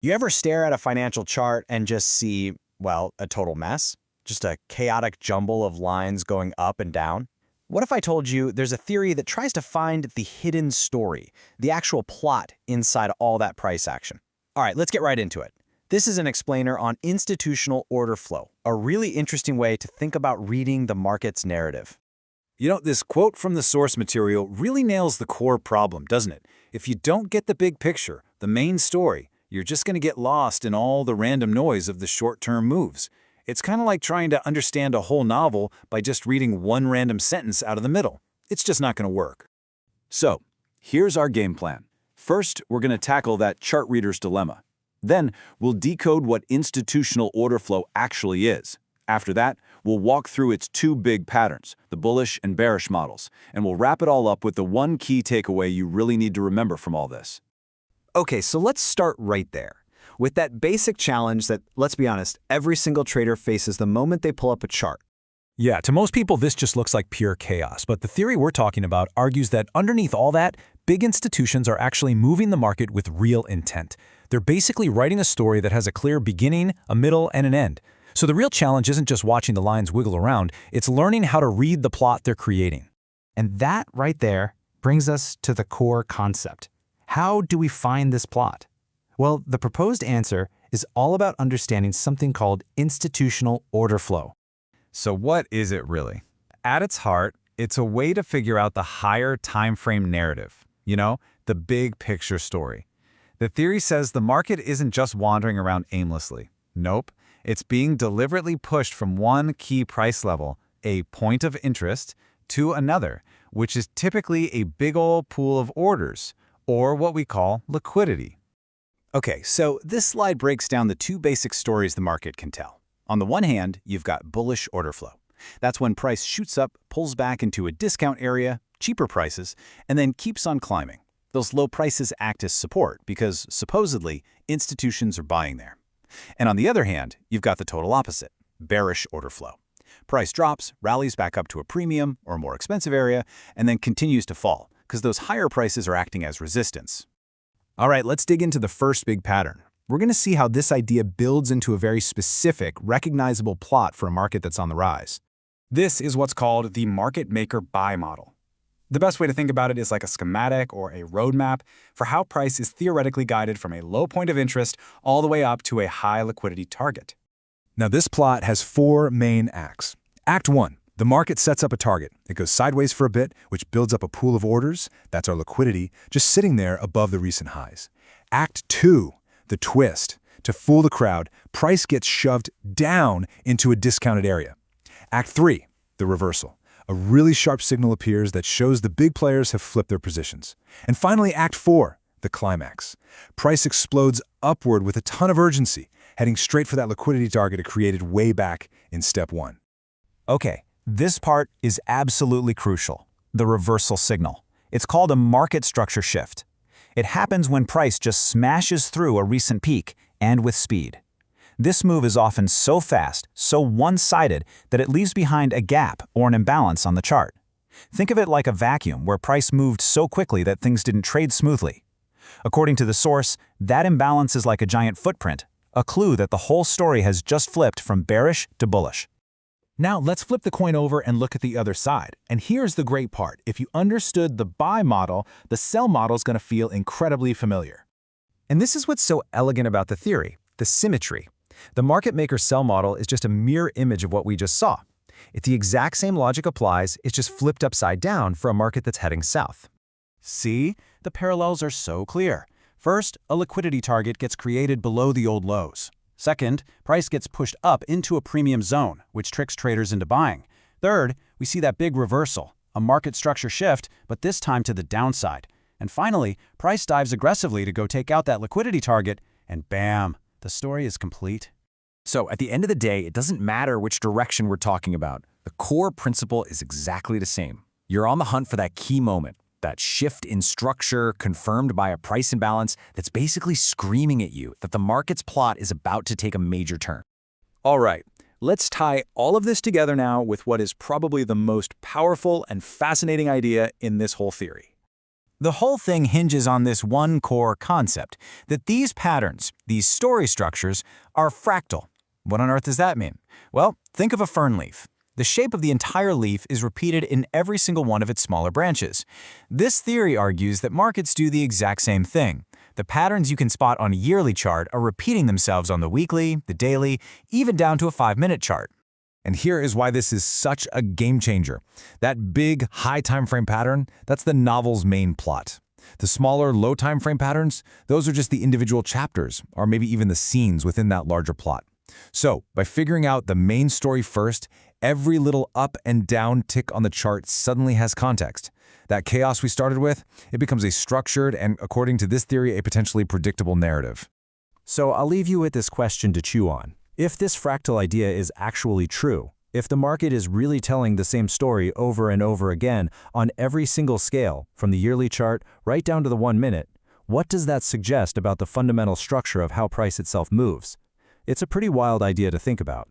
You ever stare at a financial chart and just see, well, a total mess? Just a chaotic jumble of lines going up and down? What if I told you there's a theory that tries to find the hidden story, the actual plot inside all that price action? All right, let's get right into it. This is an explainer on institutional order flow, a really interesting way to think about reading the market's narrative. This quote from the source material really nails the core problem, doesn't it? If you don't get the big picture, the main story, you're just going to get lost in all the random noise of the short-term moves. It's kind of like trying to understand a whole novel by just reading one random sentence out of the middle. It's just not going to work. So, here's our game plan. First, we're going to tackle that chart reader's dilemma. Then, we'll decode what institutional order flow actually is. After that, we'll walk through its two big patterns, the bullish and bearish models, and we'll wrap it all up with the one key takeaway you really need to remember from all this. Okay, so let's start right there, with that basic challenge that, let's be honest, every single trader faces the moment they pull up a chart. Yeah, to most people, this just looks like pure chaos, but the theory we're talking about argues that underneath all that, big institutions are actually moving the market with real intent. They're basically writing a story that has a clear beginning, a middle, and an end. So the real challenge isn't just watching the lines wiggle around, it's learning how to read the plot they're creating. And that right there brings us to the core concept. How do we find this plot? Well, the proposed answer is all about understanding something called institutional order flow. So what is it really? At its heart, it's a way to figure out the higher time frame narrative, the big picture story. The theory says the market isn't just wandering around aimlessly. Nope, it's being deliberately pushed from one key price level, a point of interest, to another, which is typically a big old pool of orders, or what we call liquidity. Okay, so this slide breaks down the two basic stories the market can tell. On the one hand, you've got bullish order flow. That's when price shoots up, pulls back into a discount area, cheaper prices, and then keeps on climbing. Those low prices act as support because, supposedly, institutions are buying there. And on the other hand, you've got the total opposite, bearish order flow. Price drops, rallies back up to a premium or more expensive area, and then continues to fall, because those higher prices are acting as resistance. All right, let's dig into the first big pattern. We're going to see how this idea builds into a very specific, recognizable plot for a market that's on the rise. This is what's called the market maker buy model. The best way to think about it is like a schematic or a roadmap for how price is theoretically guided from a low point of interest all the way up to a high liquidity target. Now this plot has four main acts. Act 1. The market sets up a target. It goes sideways for a bit, which builds up a pool of orders, that's our liquidity, just sitting there above the recent highs. Act 2, the twist. To fool the crowd, price gets shoved down into a discounted area. Act 3, the reversal. A really sharp signal appears that shows the big players have flipped their positions. And finally, Act 4, the climax. Price explodes upward with a ton of urgency, heading straight for that liquidity target it created way back in step 1. Okay. This part is absolutely crucial, the reversal signal. It's called a market structure shift. It happens when price just smashes through a recent peak, and with speed. This move is often so fast, so one-sided, that it leaves behind a gap or an imbalance on the chart. Think of it like a vacuum where price moved so quickly that things didn't trade smoothly. According to the source, that imbalance is like a giant footprint, a clue that the whole story has just flipped from bearish to bullish. Now let's flip the coin over and look at the other side. And here's the great part. If you understood the buy model, the sell model is going to feel incredibly familiar. And this is what's so elegant about the theory, the symmetry. The market maker sell model is just a mirror image of what we just saw. If the exact same logic applies, it's just flipped upside down for a market that's heading south. See? The parallels are so clear. First, a liquidity target gets created below the old lows. Second, price gets pushed up into a premium zone, which tricks traders into buying. Third, we see that big reversal, a market structure shift, but this time to the downside. And finally, price dives aggressively to go take out that liquidity target, and bam, the story is complete. So at the end of the day, it doesn't matter which direction we're talking about. The core principle is exactly the same. You're on the hunt for that key moment, that shift in structure confirmed by a price imbalance that's basically screaming at you that the market's plot is about to take a major turn. All right, let's tie all of this together now with what is probably the most powerful and fascinating idea in this whole theory. The whole thing hinges on this one core concept, that these patterns, these story structures, are fractal. What on earth does that mean? Well, think of a fern leaf. The shape of the entire leaf is repeated in every single one of its smaller branches. This theory argues that markets do the exact same thing. The patterns you can spot on a yearly chart are repeating themselves on the weekly, the daily, even down to a 5-minute chart. And here is why this is such a game changer. That big, high time frame pattern, that's the novel's main plot. The smaller, low time frame patterns, those are just the individual chapters, or maybe even the scenes within that larger plot. So, by figuring out the main story first, every little up and down tick on the chart suddenly has context. That chaos we started with, it becomes a structured and, according to this theory, a potentially predictable narrative. So I'll leave you with this question to chew on. If this fractal idea is actually true, if the market is really telling the same story over and over again on every single scale, from the yearly chart right down to the 1 minute, what does that suggest about the fundamental structure of how price itself moves? It's a pretty wild idea to think about.